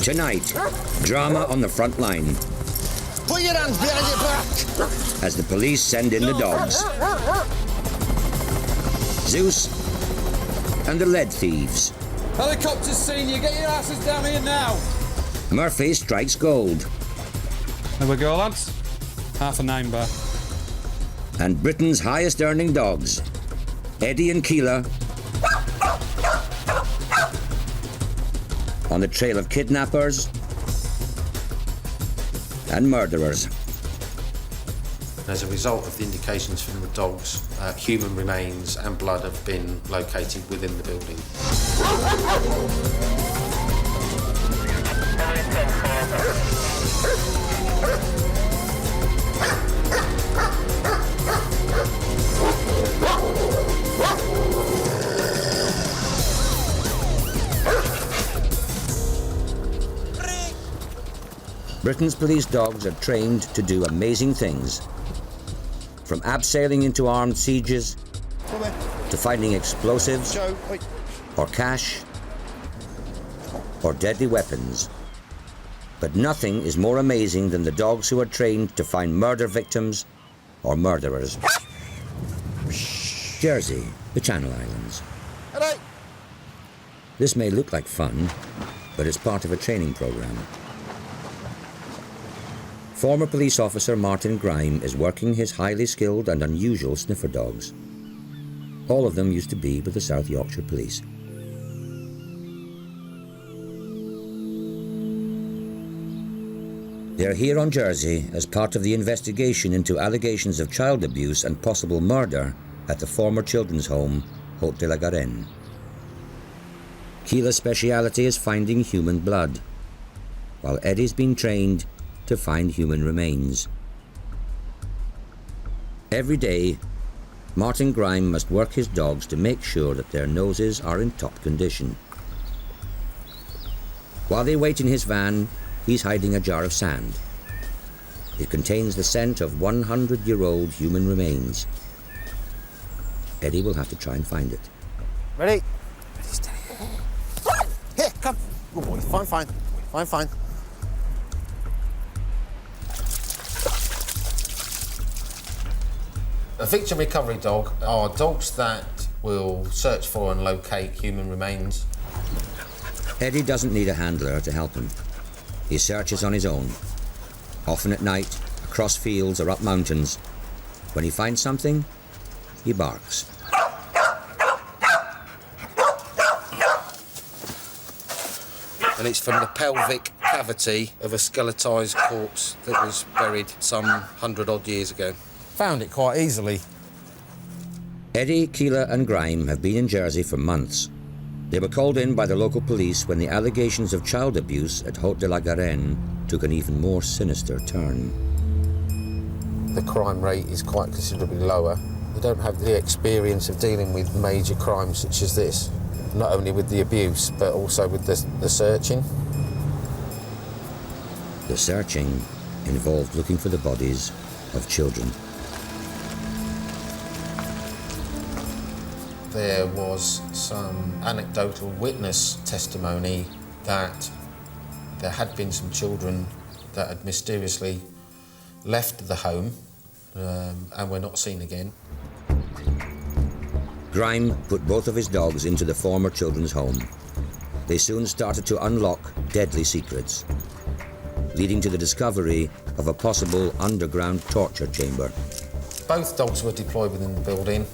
Tonight, drama on the front line. Put your hands behind your back! As the police send in the dogs. Zeus and the lead thieves. Helicopter's seen you. Get your asses down here now. Murphy strikes gold. There we go, lads. Half a name bar. And Britain's highest earning dogs, Eddie and Keela, on the trail of kidnappers and murderers. As a result of the indications from the dogs, human remains and blood have been located within the building. Britain's police dogs are trained to do amazing things. From abseiling into armed sieges, to finding explosives, or cash, or deadly weapons. But nothing is more amazing than the dogs who are trained to find murder victims or murderers. Jersey, the Channel Islands. This may look like fun, but it's part of a training program. Former police officer Martin Grime is working his highly skilled and unusual sniffer dogs. All of them used to be with the South Yorkshire Police. They're here on Jersey as part of the investigation into allegations of child abuse and possible murder at the former children's home, Haute de la Garenne. Keela's speciality is finding human blood, while Eddie's been trained to find human remains. Every day, Martin Grime must work his dogs to make sure that their noses are in top condition. While they wait in his van, he's hiding a jar of sand. It contains the scent of 100-year-old human remains. Eddie will have to try and find it. Ready? Here, come. Good boy. Fine. A victim recovery dog are dogs that will search for and locate human remains. Eddie doesn't need a handler to help him. He searches on his own, often at night, across fields or up mountains. When he finds something, he barks. And it's from the pelvic cavity of a skeletised corpse that was buried some 100-odd years ago. Found it quite easily. Eddie, Keela and Grime have been in Jersey for months. They were called in by the local police when the allegations of child abuse at Haute de la Garenne took an even more sinister turn. The crime rate is quite considerably lower. They don't have the experience of dealing with major crimes such as this, not only with the abuse, but also with the searching. The searching involved looking for the bodies of children. There was some anecdotal witness testimony that there had been some children that had mysteriously left the home and were not seen again. Grime put both of his dogs into the former children's home. They soon started to unlock deadly secrets, leading to the discovery of a possible underground torture chamber. Both dogs were deployed within the building,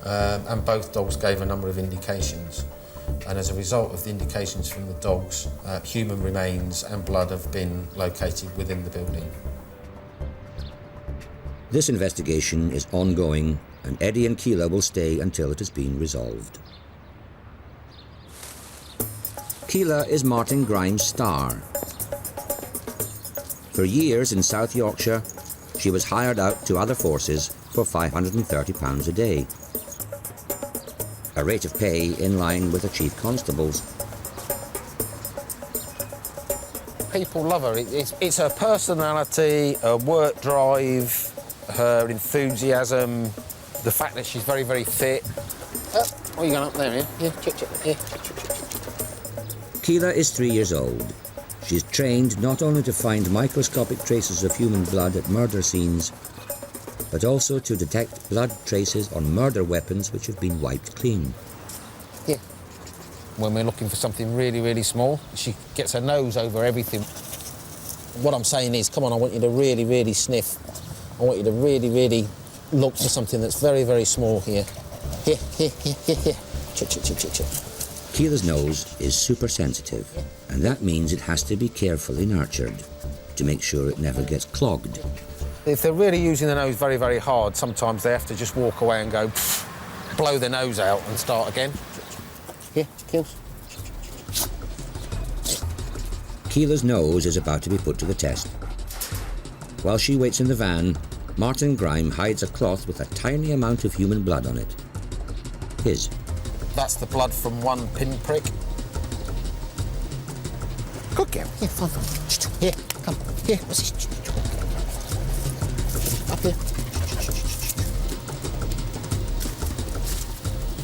and both dogs gave a number of indications. And as a result of the indications from the dogs, human remains and blood have been located within the building. This investigation is ongoing, and Eddie and Keela will stay until it has been resolved. Keela is Martin Grime's star. For years in South Yorkshire, she was hired out to other forces for £530 a day. A rate of pay in line with a chief constable's. People love her. It's her personality, her work drive, her enthusiasm, the fact that she's very, very fit. What are you going up there, yeah? Keela is 3 years old. She's trained not only to find microscopic traces of human blood at murder scenes, but also to detect blood traces on murder weapons which have been wiped clean. Yeah. When we're looking for something really, really small, she gets her nose over everything. What I'm saying is, come on, I want you to really, really sniff. I want you to really, really look for something that's very, very small here. Here, here, here, here, here. Chit, chit, chit, chit, chit. Keela's nose is super sensitive, and that means it has to be carefully nurtured to make sure it never gets clogged. If they're really using the nose very, very hard, sometimes they have to just walk away and go, blow their nose out and start again. Here, Keels. Keela's nose is about to be put to the test. While she waits in the van, Martin Grime hides a cloth with a tiny amount of human blood on it. His. That's the blood from one pinprick. Good girl. Here, fine, fine. Here, come. Here, what's this? Up here.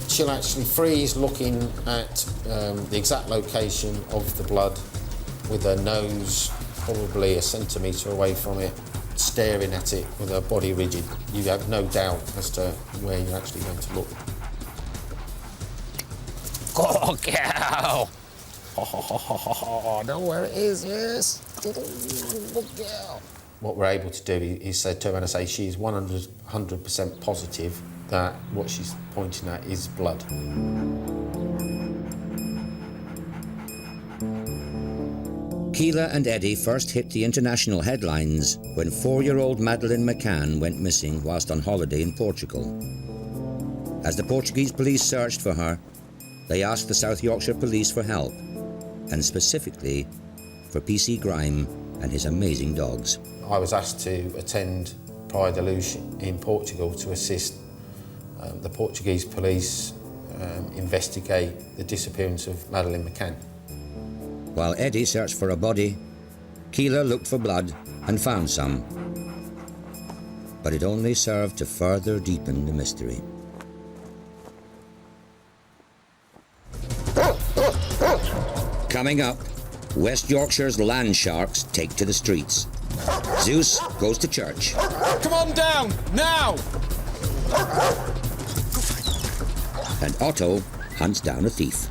She'll actually freeze looking at the exact location of the blood with her nose probably a centimetre away from it, staring at it with her body rigid. You have no doubt as to where you're actually going to look. Good girl! Oh, I know where it is, yes. Good girl. What we're able to do is turn around and say she is 100% positive that what she's pointing at is blood. Keela and Eddie first hit the international headlines when 4-year-old Madeleine McCann went missing whilst on holiday in Portugal. As the Portuguese police searched for her, they asked the South Yorkshire Police for help, and specifically for PC Grime and his amazing dogs. I was asked to attend Praia da Luz in Portugal to assist the Portuguese police investigate the disappearance of Madeleine McCann. While Eddie searched for a body, Keela looked for blood and found some. But it only served to further deepen the mystery. Coming up, West Yorkshire's land sharks take to the streets. Zeus goes to church. Come on down, now! And Otto hunts down a thief.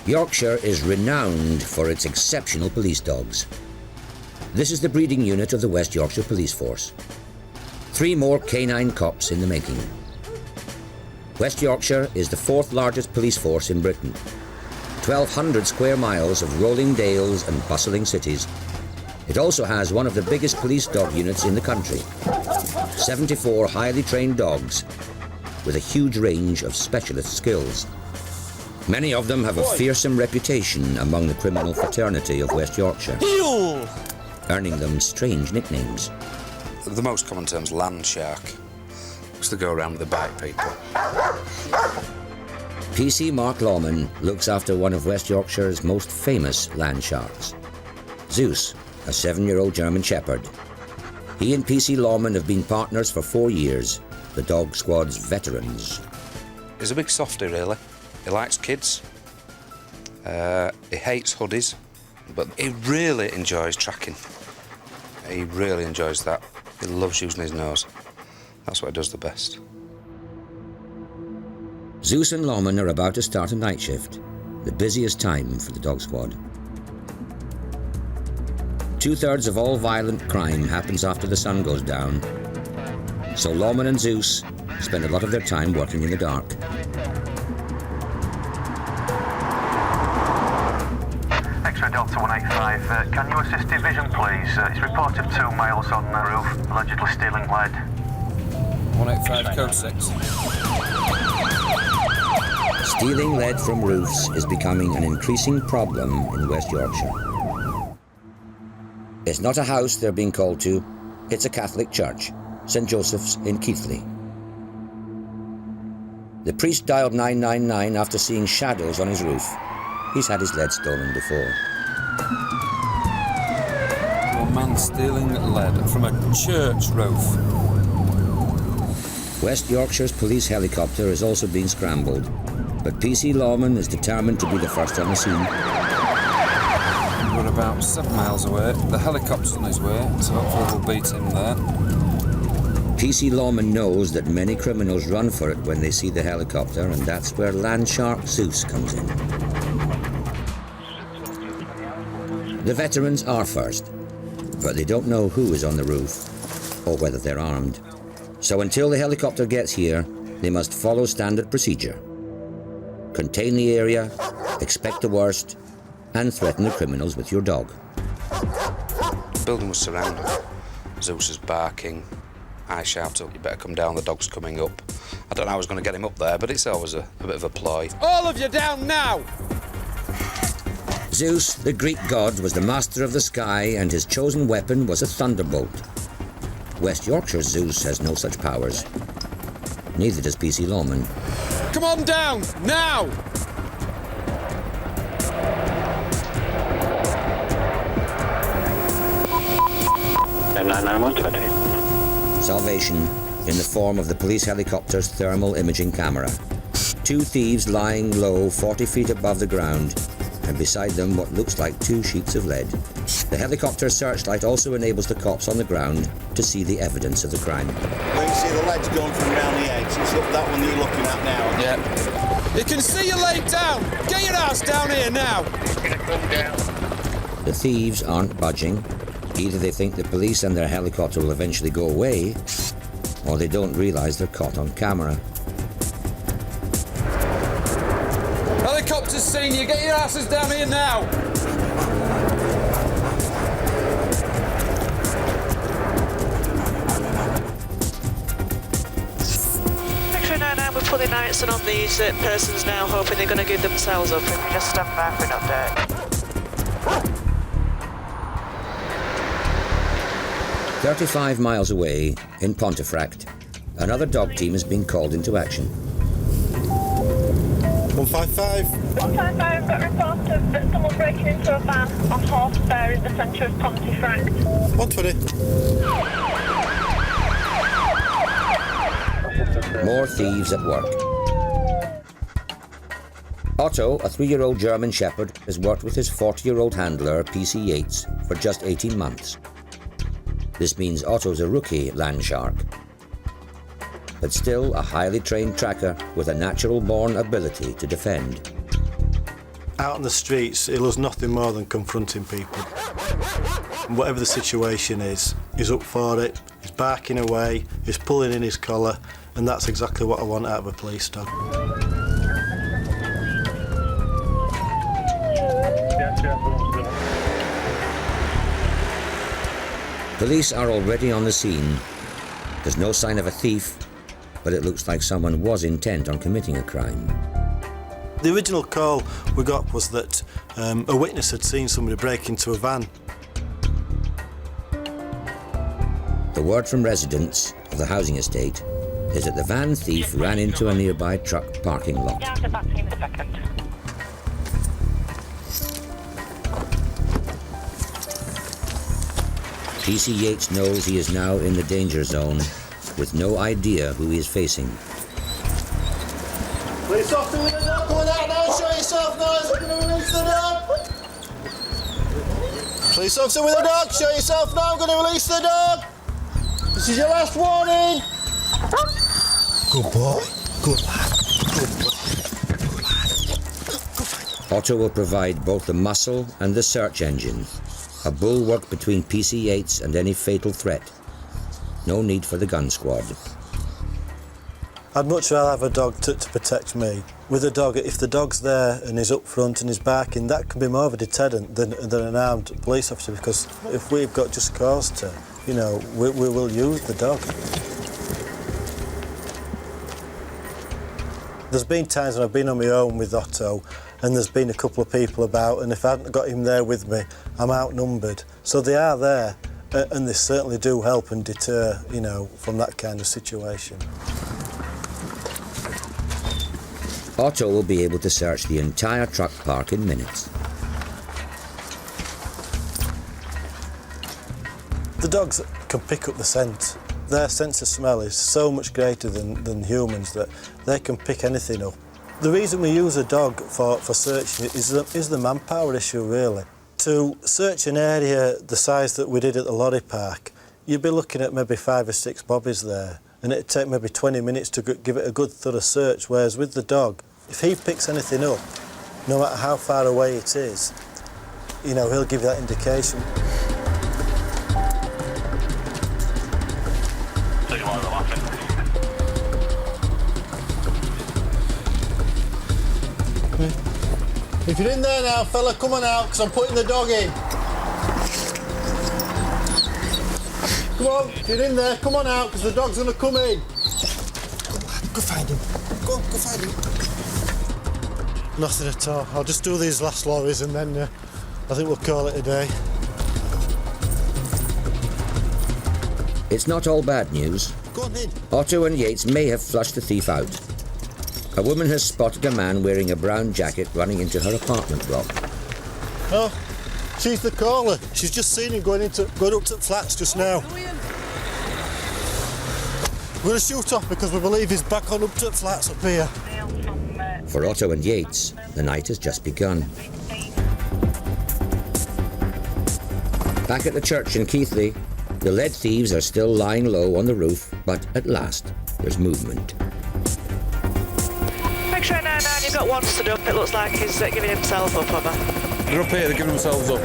Yorkshire is renowned for its exceptional police dogs. This is the breeding unit of the West Yorkshire Police Force. 3 more canine cops in the making. West Yorkshire is the 4th largest police force in Britain. 1,200 square miles of rolling dales and bustling cities. It also has one of the biggest police dog units in the country. 74 highly trained dogs with a huge range of specialist skills. Many of them have a fearsome reputation among the criminal fraternity of West Yorkshire, earning them strange nicknames. The most common term's land shark, because they go around with the bite people. PC Mark Lawman looks after one of West Yorkshire's most famous land sharks, Zeus, a 7-year-old German Shepherd. He and PC Lawman have been partners for 4 years, the dog squad's veterans. He's a big softie, really. He likes kids. He hates hoodies, but he really enjoys tracking. He really enjoys that. He loves using his nose. That's what he does the best. Zeus and Lawman are about to start a night shift, the busiest time for the dog squad. 2/3 of all violent crime happens after the sun goes down, so Lawman and Zeus spend a lot of their time working in the dark. X-ray Delta 185, can you assist division please? It's reported 2 males on the roof, allegedly stealing lead. 185, code 6. Stealing lead from roofs is becoming an increasing problem in West Yorkshire. It's not a house they're being called to, it's a Catholic church, St. Joseph's in Keighley. The priest dialed 999 after seeing shadows on his roof. He's had his lead stolen before. A man stealing lead from a church roof. West Yorkshire's police helicopter is also being scrambled, but PC Lawman is determined to be the first on the scene. We're about 7 miles away. The helicopter's on his way, so hopefully we'll beat him there. PC Lawman knows that many criminals run for it when they see the helicopter, and that's where land shark Zeus comes in. The veterans are first, but they don't know who is on the roof or whether they're armed. So until the helicopter gets here, they must follow standard procedure. Contain the area, expect the worst, and threaten the criminals with your dog. The building was surrounded. Zeus is barking. I shout up, you better come down, the dog's coming up. I don't know how I was going to get him up there, but it's always a bit of a ploy. All of you down now! Zeus, the Greek god, was the master of the sky, and his chosen weapon was a thunderbolt. West Yorkshire's Zeus has no such powers. Neither does PC Lawman. Come on down, now! Salvation in the form of the police helicopter's thermal imaging camera. 2 thieves lying low 40 feet above the ground, and beside them what looks like 2 sheets of lead. The helicopter searchlight also enables the cops on the ground to see the evidence of the crime. Well, you see the lead's going from around the edge. It's up that one that you're looking at now. Yeah. You can see you laid down! Get your ass down here now! The thieves aren't budging. Either they think the police and their helicopter will eventually go away, or they don't realize they're caught on camera. Helicopter's seen you! Get your asses down here now! We're pulling out on these persons now, hoping they're going to give themselves up. Just stand back, we're not there. 35 miles away, in Pontefract, another dog team has been called into action. 155. 155, got a report of someone breaking into a van on Horsefair in the centre of Pontefract. 120. More thieves at work. Otto, a 3-year-old German Shepherd, has worked with his 40-year-old handler, PC Yates, for just 18 months. This means Otto's a rookie land shark, but still a highly trained tracker with a natural-born ability to defend. Out on the streets, he loves nothing more than confronting people. And whatever the situation is, he's up for it, he's barking away, he's pulling in his collar, and that's exactly what I want out of a police dog. Police are already on the scene. There's no sign of a thief, but it looks like someone was intent on committing a crime. The original call we got was that a witness had seen somebody break into a van. The word from residents of the housing estate is that the van thief ran into a nearby truck parking lot. Down to back in a second. PC Yates knows he is now in the danger zone, with no idea who he is facing. Police officer with a dog coming out now, show yourself now, I'm going to release the dog. Police officer with a dog, show yourself now, I'm going to release the dog. This is your last warning. Good boy, good lad, good boy, good lad. Otto will provide both the muscle and the search engine, a bulwark between PC Yates and any fatal threat. No need for the gun squad. I'd much rather have a dog to protect me. With a dog, if the dog's there and he's up front and he's barking, that can be more of a deterrent than an armed police officer, because if we've got just cause to, you know, we will use the dog. There's been times when I've been on my own with Otto and there's been a couple of people about, and if I hadn't got him there with me, I'm outnumbered. So they are there, and they certainly do help and deter, you know, from that kind of situation. Otto will be able to search the entire truck park in minutes. The dogs can pick up the scent. Their sense of smell is so much greater than humans that they can pick anything up. The reason we use a dog for searching is the manpower issue, really. To search an area the size that we did at the lorry park, you'd be looking at maybe 5 or 6 bobbies there, and it'd take maybe 20 minutes to give it a good thorough search, whereas with the dog, if he picks anything up, no matter how far away it is, you know, he'll give you that indication. If you're in there now, fella, come on out, because I'm putting the dog in. Come on, if you're in there, come on out, because the dog's going to come in. Go find him. Go find him. Nothing at all. I'll just do these last lorries and then I think we'll call it a day. It's not all bad news. Go on in. Otto and Yates may have flushed the thief out. A woman has spotted a man wearing a brown jacket running into her apartment block. Oh, she's the caller. She's just seen him going up to the flats just now. We're going to shoot off because we believe he's back on up to the flats up here. For Otto and Yates, the night has just begun. Back at the church in Keighley, the lead thieves are still lying low on the roof, but at last there's movement. X-ray 99, you've got one stood up. It looks like he's giving himself up, over. They're up here, they're giving themselves up.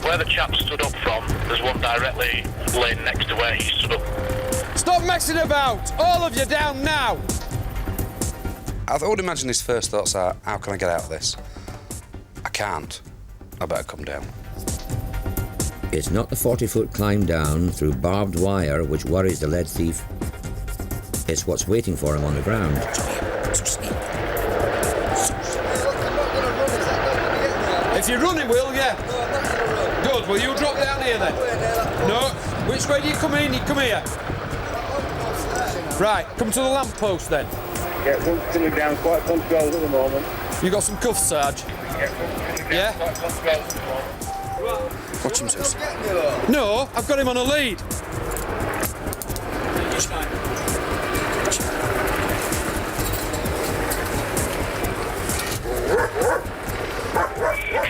Where the chap stood up from, there's one directly laying next to where he stood up. Stop messing about! All of you down now! I would imagine his first thoughts are, how can I get out of this? I can't. I better come down. It's not the 40-foot climb down through barbed wire which worries the lead thief. It's what's waiting for him on the ground. If you run it, will you? Good, well you drop down here then. No, which way do you come in? You come here. Right, come to the lamppost then. Yeah, one's coming down, quite controlled at the moment. You got some cuffs, Sarge? Yeah? Quite controlled at the moment. Watch him, Zeus. No, I've got him on a lead.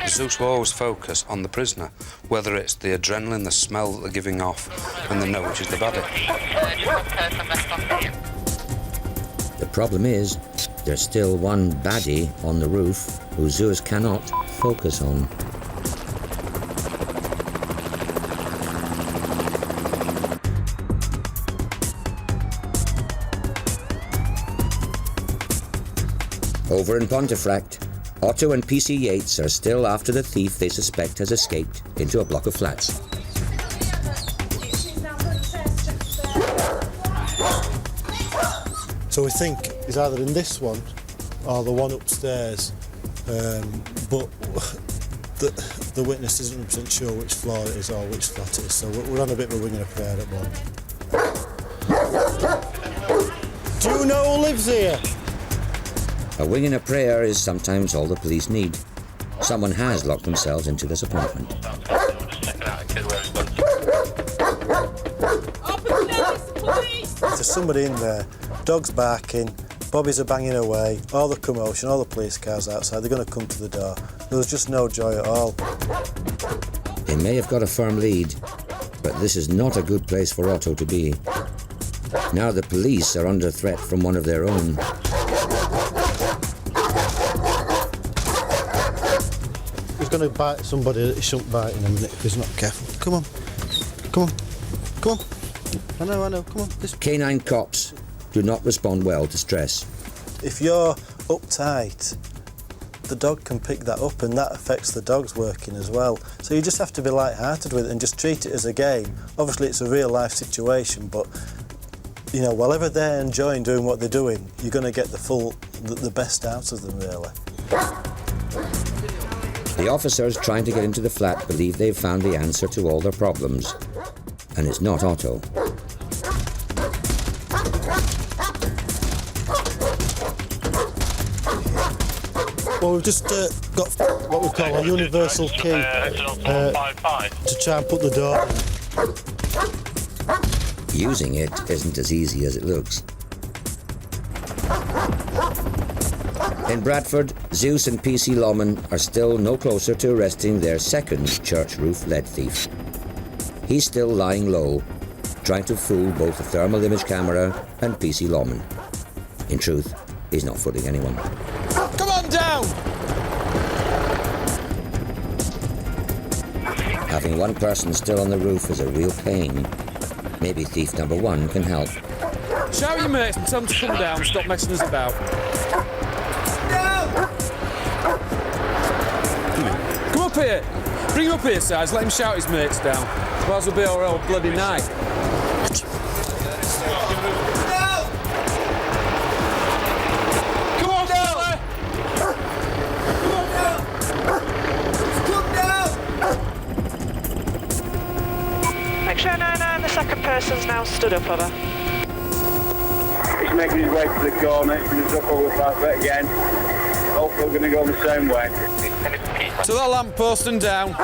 Zeus will always focus on the prisoner, whether it's the adrenaline, the smell that they're giving off, and they know which is the baddie. The problem is, there's still one baddie on the roof who Zeus cannot focus on. Over in Pontefract, Otto and PC Yates are still after the thief they suspect has escaped into a block of flats. So we think he's either in this one or the one upstairs, but the witness isn't 100% sure which floor it is or which flat it is, so we're on a bit of a wing and a prayer at the moment. Do you know who lives here? A wing and a prayer is sometimes all the police need. Someone has locked themselves into this apartment. If there's somebody in there, dogs barking, bobbies are banging away, all the commotion, all the police cars outside, they're going to come to the door. There was just no joy at all. They may have got a firm lead, but this is not a good place for Otto to be. Now the police are under threat from one of their own. He's going to bite somebody that he shouldn't bite in a minute if he's not careful. Come on. Come on. Come on. I know, come on. Canine cops do not respond well to stress. If you're uptight, the dog can pick that up and that affects the dog's working as well. So you just have to be light-hearted with it and just treat it as a game. Obviously it's a real-life situation, but you know, whatever they're enjoying doing what they're doing, you're going to get the best out of them, really. The officers trying to get into the flat believe they've found the answer to all their problems, and it's not Otto. Well, we've just got what we call a universal key to try and put the door in. Using it isn't as easy as it looks. In Bradford, Zeus and PC Lawman are still no closer to arresting their second church roof lead thief. He's still lying low, trying to fool both the thermal image camera and PC Lawman. In truth, he's not fooling anyone. Come on down! Having one person still on the roof is a real pain. Maybe thief number one can help. Shout your mates and tell them to come down, stop messing us about. Come up here! Bring him up here, Size, let him shout his mates down. Otherwise we'll be here all bloody night. Come on down! Make sure 9-9, the second person's now stood up, over. He's making his way to the corner, he's going to drop over the back bit again. Hopefully we're going to go the same way. To that lamppost and down.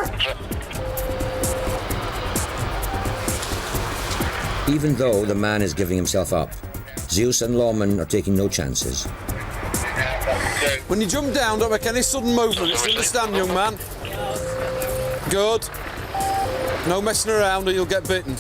Even though the man is giving himself up, Zeus and Lawman are taking no chances. When you jump down, don't make any sudden movements. You understand, young man? Good. No messing around or you'll get bitten.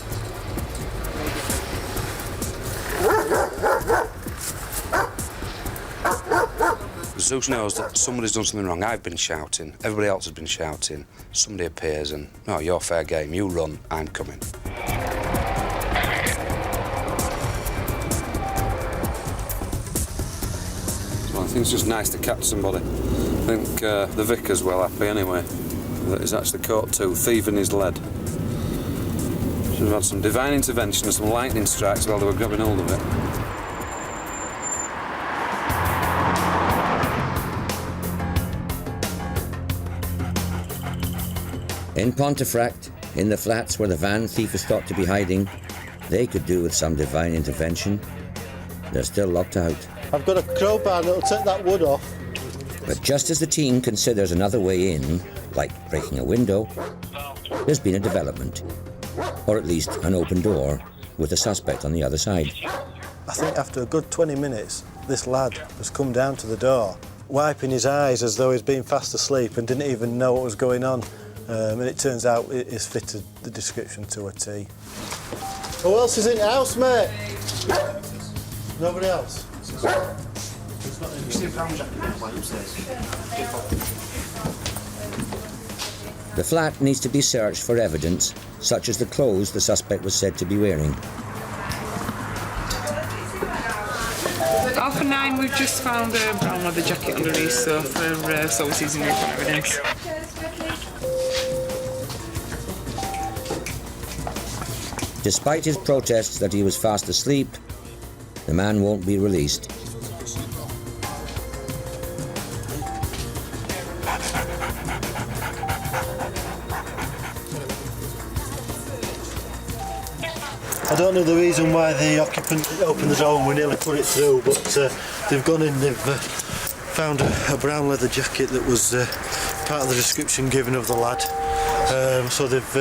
Zeus knows that somebody's done something wrong. I've been shouting, everybody else has been shouting. Somebody appears and, no, you're fair game, you run, I'm coming. Well, I think it's just nice to catch somebody. I think the vicar's well happy anyway, that he's actually caught two, thieving his lead. Should have had some divine intervention and some lightning strikes while they were grabbing hold of it. In Pontefract, in the flats where the van thief is thought to be hiding, they could do with some divine intervention. They're still locked out. I've got a crowbar that'll take that wood off. But just as the team considers another way in, like breaking a window, there's been a development. Or at least an open door with a suspect on the other side. I think after a good 20 minutes, this lad has come down to the door, wiping his eyes as though he's been fast asleep and didn't even know what was going on. And it turns out it's fitted the description to a T. Who else is in the house, mate? Nobody else? The flat needs to be searched for evidence, such as the clothes the suspect was said to be wearing. Alpha 9, we've just found a brown leather jacket underneath, so for sources and evidence. Despite his protests that he was fast asleep, the man won't be released. I don't know the reason why the occupant opened the door and we nearly put it through, but they've gone in, they've found a brown leather jacket that was part of the description given of the lad. So they've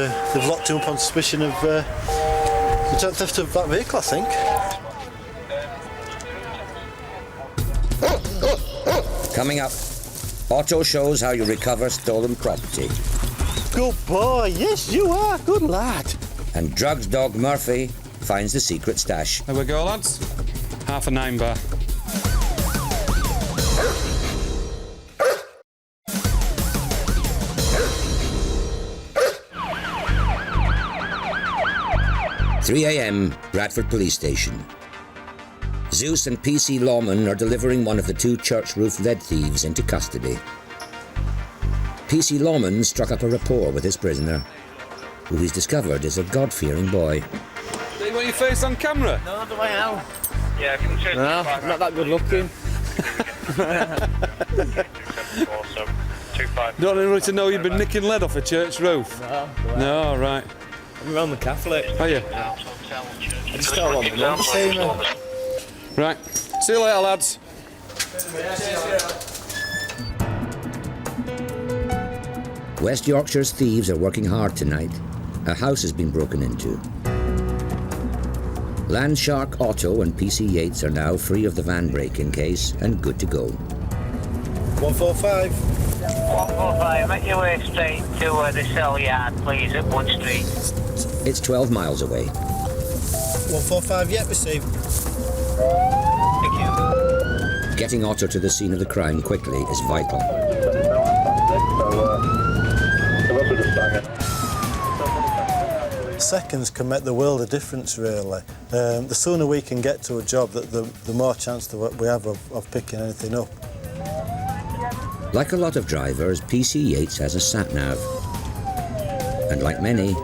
locked him up on suspicion of the theft of that vehicle, I think. Coming up, Otto shows how you recover stolen property. Good boy, yes you are, good lad. And drugs dog Murphy finds the secret stash. There we go, lads. Half a 9 bar. "3 a.m., Bradford Police Station. Zeus and PC Lawman are delivering one of the two church roof lead thieves into custody. PC Lawman struck up a rapport with his prisoner, who he's discovered is a God-fearing boy. Do you want your face on camera? No, do I now? Yeah, can you No, not that good looking. Don't want to know you've been nicking lead off a church roof? No, all right. I'm Roman Catholic. Are you? I just don't want the mum to see me. Right. See you later, lads. West Yorkshire's thieves are working hard tonight. A house has been broken into. Landshark Otto and PC Yates are now free of the van break-in case and good to go. 145. 145, make your way straight to the cell yard, please, at Wood Street. It's 12 miles away. 145, yet received. Thank you. Getting Otto to the scene of the crime quickly is vital. Seconds can make the world a difference, really. The sooner we can get to a job, the more chance that we have of picking anything up. Like a lot of drivers, PC Yates has a sat-nav. And like many,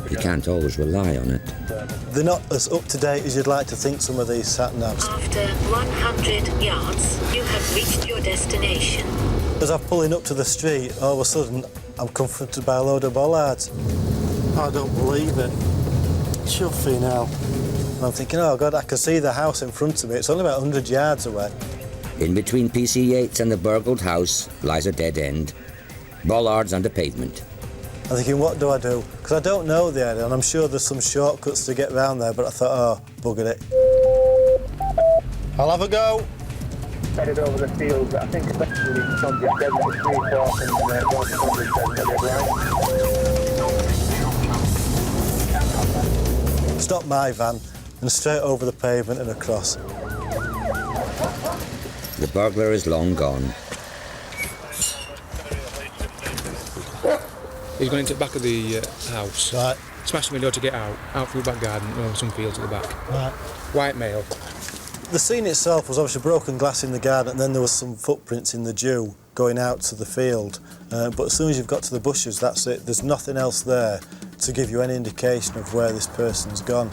he can't always rely on it. They're not as up-to-date as you'd like to think, some of these sat-navs. After 100 yards, you have reached your destination. As I'm pulling up to the street, all of a sudden, I'm confronted by a load of bollards. I don't believe it. Chuffing hell. And I'm thinking, oh God, I can see the house in front of me. It's only about 100 yards away. In between PC Yates and the burgled house lies a dead end. Bollards and a pavement. I'm thinking, what do I do? Because I don't know the area, and I'm sure there's some shortcuts to get around there, but I thought, oh, bugger it. I'll have a go. Headed over the field, I think especially from the 73 north and 177 Stop my van and straight over the pavement and across. The burglar is long gone. He's gone into the back of the house. Right. Smashed the window to get out through the back garden, over some fields at the back. Right. White male. The scene itself was obviously broken glass in the garden, and then there was some footprints in the dew going out to the field. But as soon as you've got to the bushes, that's it. There's nothing else there to give you any indication of where this person's gone.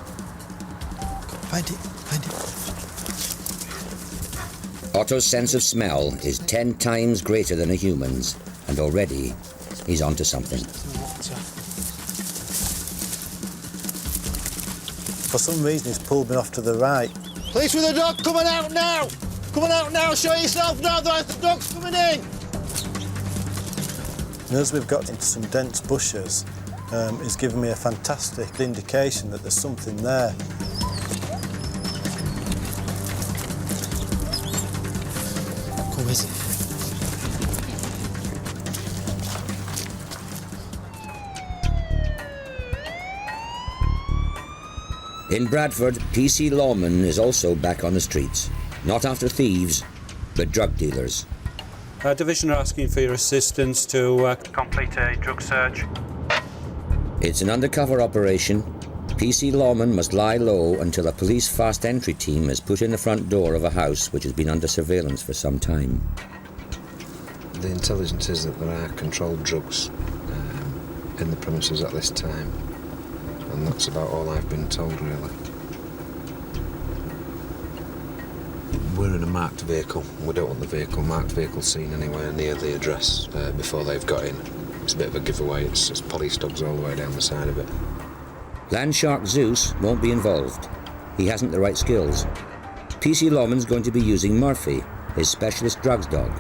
Find it, find it. Otto's sense of smell is 10 times greater than a human's, and already he's onto something. For some reason, he's pulled me off to the right. Police with a dog, coming out now! Coming out now, show yourself now, the dog's coming in! And as we've got into some dense bushes, it's given me a fantastic indication that there's something there. Who is it? In Bradford, PC lawman is also back on the streets. Not after thieves, but drug dealers. Our division are asking for your assistance to Complete a drug search. It's an undercover operation. PC lawman must lie low until a police fast entry team is put in the front door of a house which has been under surveillance for some time. The intelligence is that there are controlled drugs in the premises at this time. And that's about all I've been told, really. We're in a marked vehicle. We don't want the marked vehicle seen anywhere near the address before they've got in. It's a bit of a giveaway. It's police dogs all the way down the side of it. Landshark Zeus won't be involved. He hasn't the right skills. PC lawman's going to be using Murphy, his specialist drugs dog.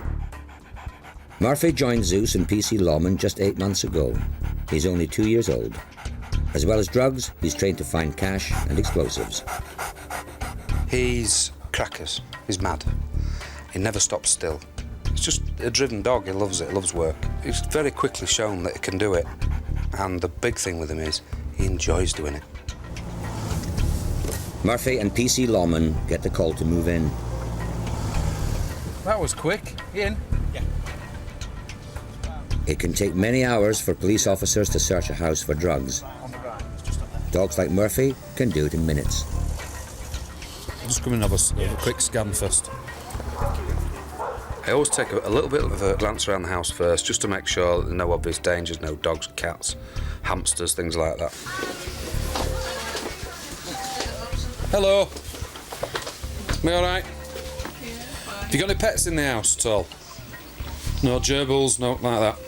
Murphy joined Zeus and PC lawman just 8 months ago. He's only 2 years old. As well as drugs, he's trained to find cash and explosives. He's crackers. He's mad. He never stops still. He's just a driven dog. He loves it. He loves work. He's very quickly shown that he can do it. And the big thing with him is he enjoys doing it. Murphy and PC lawman get the call to move in. That was quick. In? Yeah. It can take many hours for police officers to search a house for drugs. Dogs like Murphy can do it in minutes. I'll just come and have a quick scan first. I always take a little bit of a glance around the house first, just to make sure that there are no obvious dangers, no dogs, cats, hamsters, things like that. Hello. Am I all right? Have you got any pets in the house at all? No gerbils, no like that?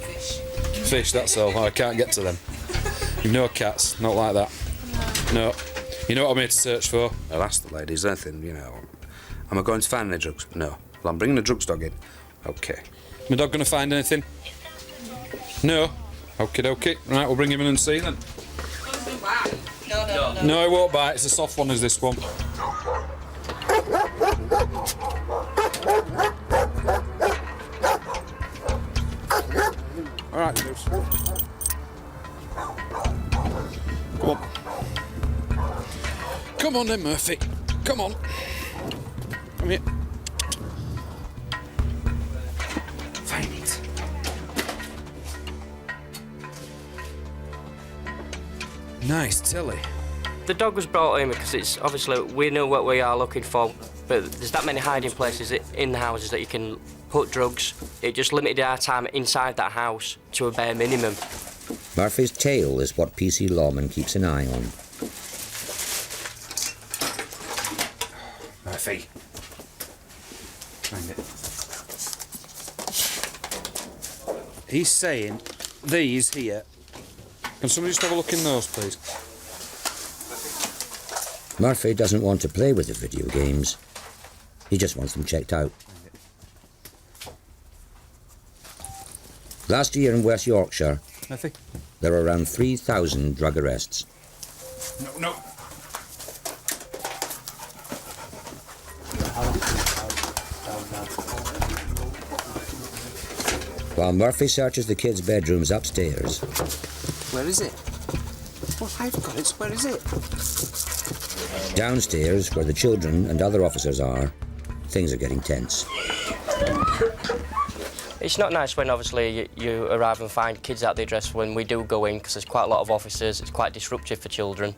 Fish, that's all. I can't get to them. You've no cats, not like that? No. You know what I'm here to search for? I'll ask the lady, is there anything, am I going to find any drugs? No. Well, I'm bringing a drugs dog in. OK. My dog going to find anything? No. Okie dokie. Right, we'll bring him in and see then. No, he won't bite. It's a soft one as this one. All right, Zeus. Come on. Come on then, Murphy. Come on. Come here. Find it. Nice telly. The dog was brought in because it's obviously we know what we are looking for, but there's that many hiding places in the houses that you can put drugs. It just limited our time inside that house to a bare minimum. Murphy's tail is what PC Lawman keeps an eye on. Murphy. Find it. He's saying these here. Can somebody just have a look in those, please? Murphy doesn't want to play with the video games. He just wants them checked out. Last year in West Yorkshire, Murphy? there were around 3,000 drug arrests. No. While Murphy searches the kids' bedrooms upstairs, Where is it? Well, I've got it. Where is it? downstairs, where the children and other officers are, things are getting tense. It's not nice when obviously you arrive and find kids at the address when we do go in because there's quite a lot of officers. It's quite disruptive for children.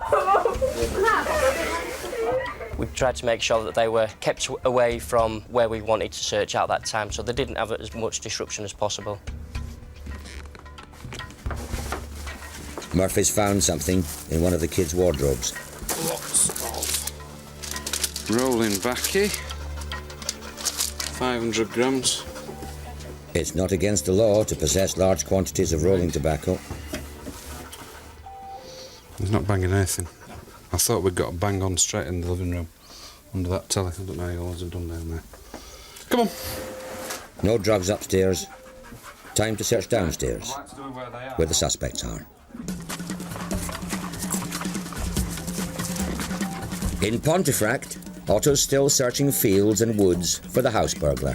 We tried to make sure that they were kept away from where we wanted to search out that time, so they didn't have as much disruption as possible. Murphy's found something in one of the kids' wardrobes. Lots of rolling backy. 500 grams. It's not against the law to possess large quantities of rolling tobacco. He's not banging anything. I thought we'd got a bang on straight in the living room under that telly. I don't know how you all have done down there. Come on. No drugs upstairs. Time to search downstairs, where the suspects are. In Pontefract, Otto's still searching fields and woods for the house burglar.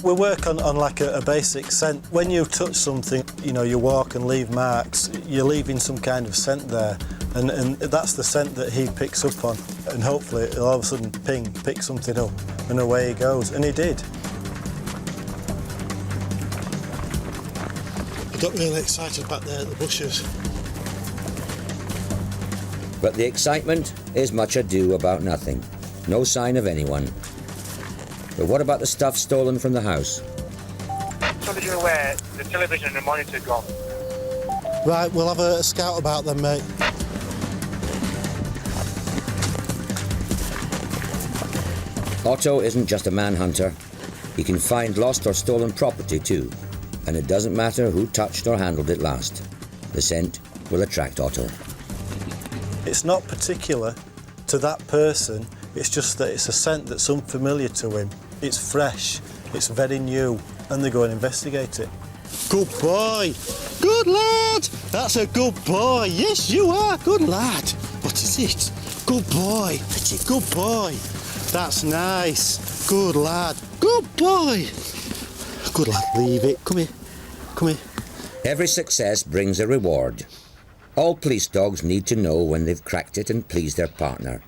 We work on like a basic scent. When you touch something, you know, you walk and leave marks, you're leaving some kind of scent there. And that's the scent that he picks up on. And hopefully he'll all of a sudden pick something up, and away he goes. And he did. I got really excited back there at the bushes. But the excitement is much ado about nothing. No sign of anyone. But what about the stuff stolen from the house? So that you're aware, the television and the monitor gone. Right, we'll have a scout about them, mate. Otto isn't just a manhunter. He can find lost or stolen property too. And it doesn't matter who touched or handled it last. The scent will attract Otto. It's not particular to that person, it's just that it's a scent that's unfamiliar to him. It's fresh, it's very new, and they go and investigate it. Good boy! Good lad! That's a good boy! Yes, you are! Good lad! What is it? Good boy! Pretty good boy! That's nice! Good lad! Good boy! Good lad, leave it. Come here. Come here. Every success brings a reward. All police dogs need to know when they've cracked it and pleased their partner.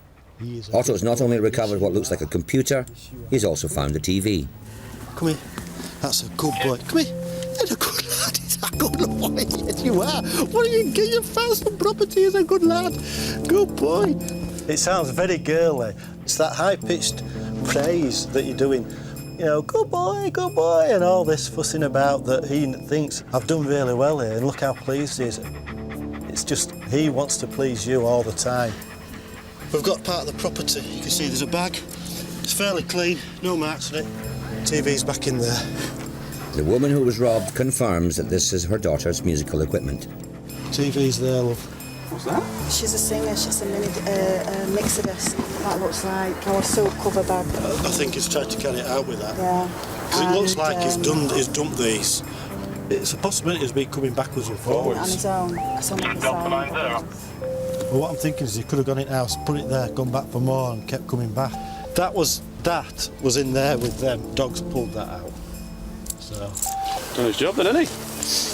Otto's not only recovered what looks like a computer, he's also found a TV. Come here. That's a good boy. Come here. That's a good lad. It's a good boy. Yes, you are. What do you get? You found some property as a good lad. Good boy. It sounds very girly. It's that high-pitched praise that you're doing. You know, good boy, and all this fussing about that he thinks, I've done really well here, and look how pleased he is. It's just, he wants to please you all the time. We've got part of the property. You can see there's a bag. It's fairly clean, no marks on it. TV's back in there. The woman who was robbed confirms that this is her daughter's musical equipment. TV's there, love. What's that? She's a singer. She's a mini mixer disc. That looks like our silk cover bag. I think he's tried to carry it out with that. Yeah. Because it looks like he's dumped these It's a possibility of me coming backwards and forwards. On his own. That's on the side. Well, what I'm thinking is he could have gone in house, put it there, gone back for more and kept coming back. That was in there with them. Dogs pulled that out. So. Done his job then, hasn't he?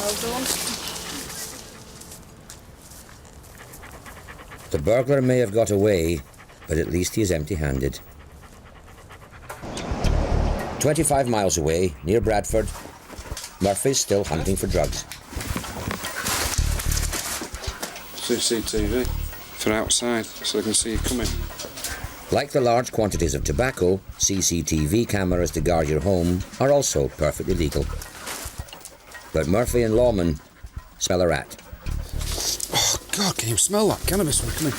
Well done. The burglar may have got away, but at least he is empty-handed. 25 miles away, near Bradford, Murphy's still hunting for drugs. CCTV for outside, so they can see you coming. Like the large quantities of tobacco, CCTV cameras to guard your home are also perfectly legal. But Murphy and Lawman smell a rat. Oh, God, can you smell that cannabis one coming?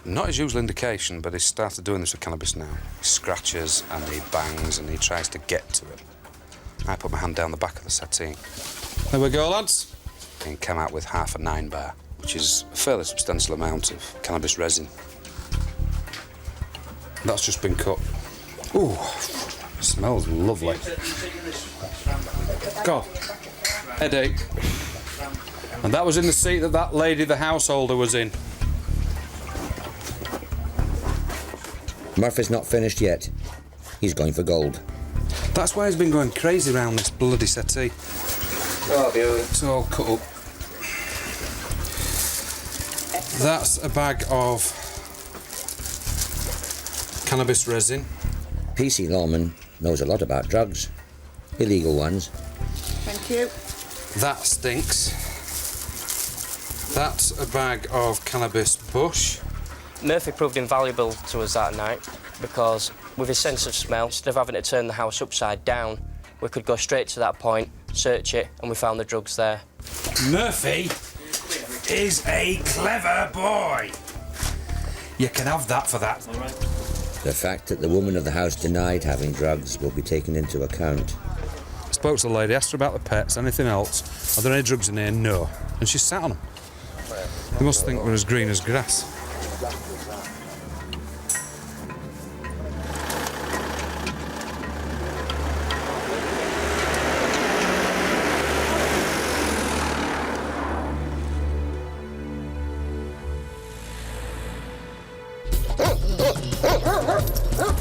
Not his usual indication, but he's started doing this with cannabis now. He scratches and he bangs and he tries to get to it. I put my hand down the back of the settee. There we go, lads. And came out with half a 9 bar, which is a fairly substantial amount of cannabis resin. That's just been cut. Ooh, smells lovely. God, headache. And that was in the seat that lady, the householder, was in. Murphy's not finished yet. He's going for gold. That's why he's been going crazy around this bloody settee. Oh, it's all cut up. That's a bag of cannabis resin. PC Lawman knows a lot about drugs. Illegal ones. Thank you. That stinks. That's a bag of cannabis bush. Murphy proved invaluable to us that night because with his sense of smell, instead of having to turn the house upside down, we could go straight to that point, search it, and we found the drugs there. Murphy is a clever boy. You can have that for that. The fact that the woman of the house denied having drugs will be taken into account. I spoke to the lady, asked her about the pets, anything else. Are there any drugs in here? No. And she sat on them. They must think we're as green as grass.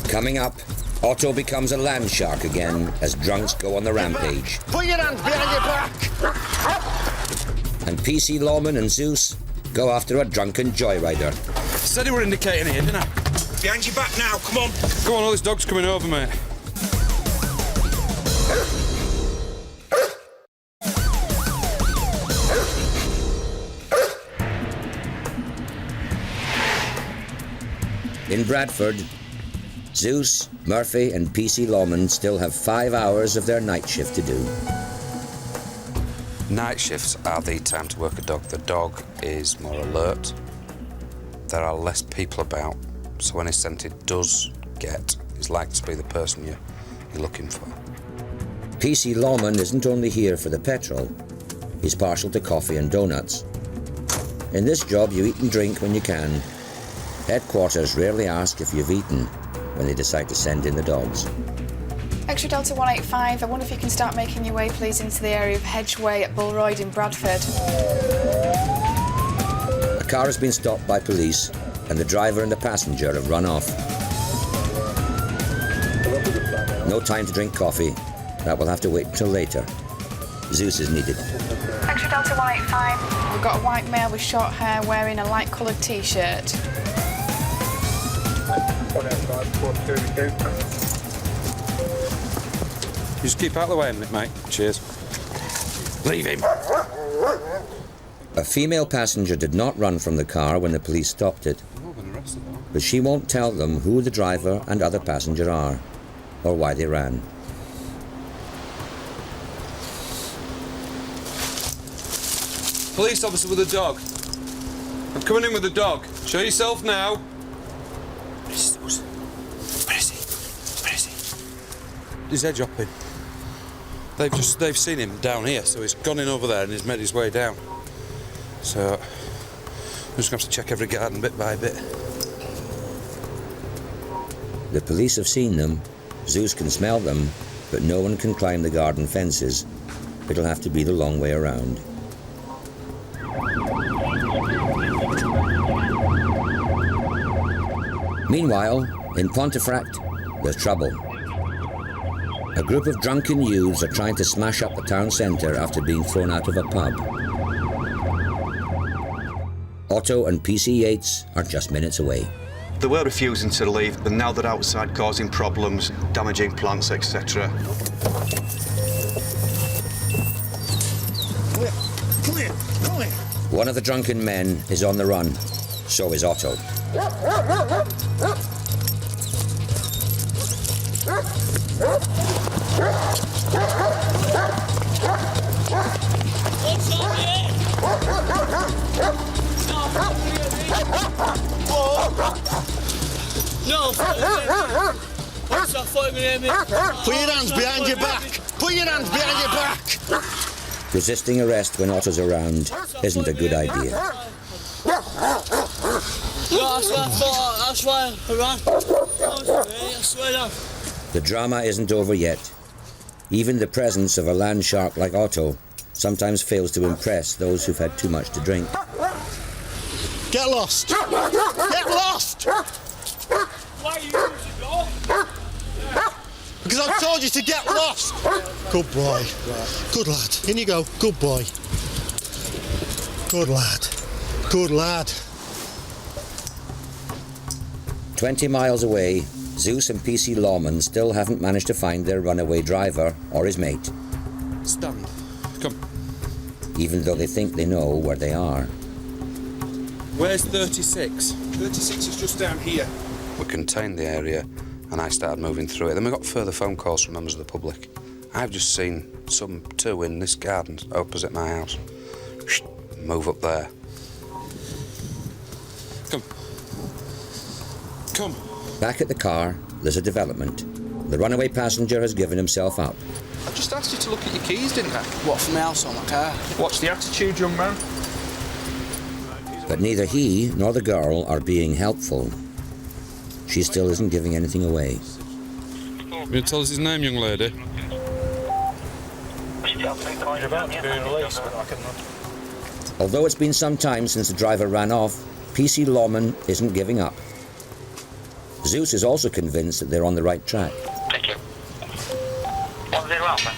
Coming up, Otto becomes a land shark again as drunks go on the rampage. Put your hands behind your back! And PC Lawman and Zeus go after a drunken Joyrider. Said you were indicating here, didn't I? Behind your back now, come on! Go on, all this dog's coming over, mate. In Bradford, Zeus, Murphy and PC Lawman still have 5 hours of their night shift to do. Night shifts are the time to work a dog. The dog is more alert. There are less people about, so when his scent it does get, he's likely to be the person you're looking for. PC Lawman isn't only here for the petrol, he's partial to coffee and donuts. In this job, you eat and drink when you can. Headquarters rarely ask if you've eaten when they decide to send in the dogs. Extra Delta 185, I wonder if you can start making your way, please, into the area of Hedgeway at Bullroyd in Bradford. A car has been stopped by police and the driver and the passenger have run off. No time to drink coffee. That will have to wait until later. Zeus is needed. Extra Delta 185, we've got a white male with short hair wearing a light-coloured T-shirt. You just keep out of the way a minute, mate. Cheers. Leave him. A female passenger did not run from the car when the police stopped it. But she won't tell them who the driver and other passenger are, or why they ran. Police officer with a dog. I'm coming in with a dog. Show yourself now. Where is he? Where is he? He's edge hopping. They've seen him down here, so he's gone in over there and he's made his way down. So I'm just gonna have to check every garden bit by bit. The police have seen them, Zeus can smell them, but no one can climb the garden fences. It'll have to be the long way around. Meanwhile, in Pontefract, there's trouble. A group of drunken youths are trying to smash up the town centre after being thrown out of a pub. Otto and PC Yates are just minutes away. They were refusing to leave, and now they're outside causing problems, damaging plants, etc. One of the drunken men is on the run. So is Otto. No! Put your hands behind your back! Put your hands behind your back! Resisting arrest when Otto's around isn't a good idea. No, that's why I ran. I swear down. The drama isn't over yet. Even the presence of a land shark like Otto sometimes fails to impress those who've had too much to drink. Get lost! Get lost! Why are you using go? Because I told you to get lost! Good boy. Good lad. In you go. Good boy. Good lad. Good lad. 20 miles away, Zeus and PC Lawman still haven't managed to find their runaway driver or his mate. Stand. Come. Even though they think they know where they are. Where's 36? 36 is just down here. We contained the area and I started moving through it. Then we got further phone calls from members of the public. I've just seen some two in this garden opposite my house. Move up there. Come. Come. Back at the car, there's a development. The runaway passenger has given himself up. I just asked you to look at your keys, didn't I? What, from the house or my car? What's the attitude, young man? But neither he nor the girl are being helpful. She still isn't giving anything away. You going to tell us his name, young lady? You're about to be released, but I can... Although it's been some time since the driver ran off, PC Lawman isn't giving up. Zeus is also convinced that they're on the right track. Thank you. 10 Alpha.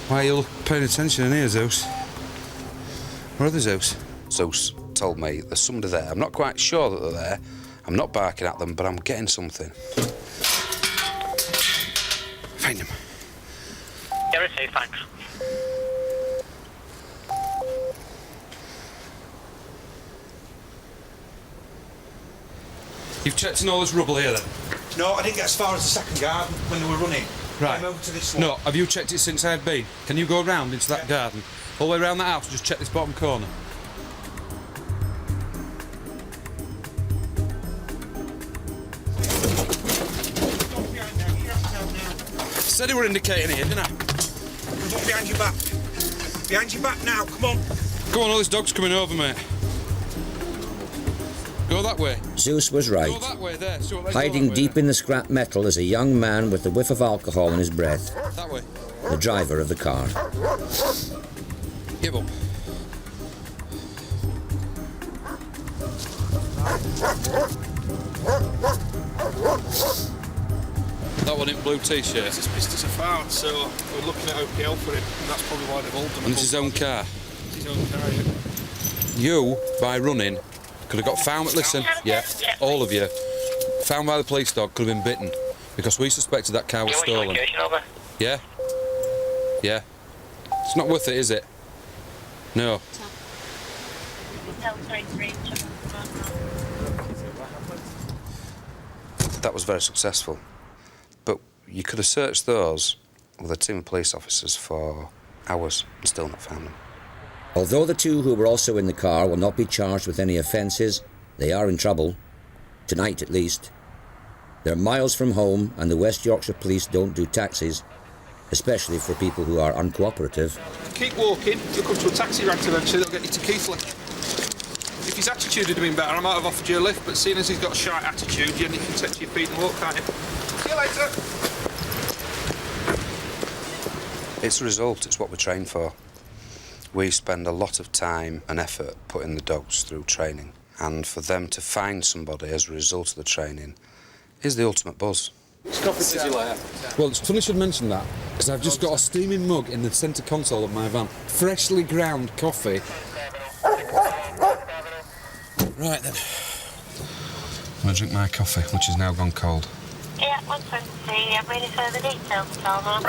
Why are you paying attention in here, Zeus? Where are the Zeus? Zeus told me there's somebody there. I'm not quite sure that they're there. I'm not barking at them, but I'm getting something. Find him. Yeah, received, thanks. You've checked in all this rubble here, then? No, I didn't get as far as the second garden when they were running. Right. Came over to this one. No, have you checked it since I've been? Can you go round into that garden? All the way around the house, just check this bottom corner. Said he were indicating here, didn't I? Look behind your back. Behind your back now, come on. Go on, all this dog's coming over, mate. Go that way. Zeus was right. Go that way, there. So Hiding deep in the scrap metal is a young man with a whiff of alcohol in his breath. That way. The driver of the car. Give up. That one in blue t-shirt. It's pissed us apart, so we're looking at OPL for him, and that's probably why they've hauled him. And it's his own car. It's his own car, yeah. You, by running, could have got found. Listen, yeah, all of you, found by the police dog, could have been bitten because we suspected that car was stolen. Yeah? Yeah. It's not worth it, is it? No. That was very successful. But you could have searched those with a team of police officers for hours and still not found them. Although the two who were also in the car will not be charged with any offences, they are in trouble. Tonight, at least. They're miles from home, and the West Yorkshire Police don't do taxis, especially for people who are uncooperative. Keep walking, you'll come to a taxi rank eventually, they'll get you to Keighley. If his attitude had been better, I might have offered you a lift, but seeing as he's got a shy attitude, you can take to your feet and walk, can't you? See you later. It's a result, it's what we train for. We spend a lot of time and effort putting the dogs through training, and for them to find somebody as a result of the training is the ultimate buzz. Well, it's funny you should mention that, because I've just got a steaming mug in the centre console of my van. Freshly ground coffee. Right then. I'm going to drink my coffee, which has now gone cold. Yeah, 120. Have any further details, Tom?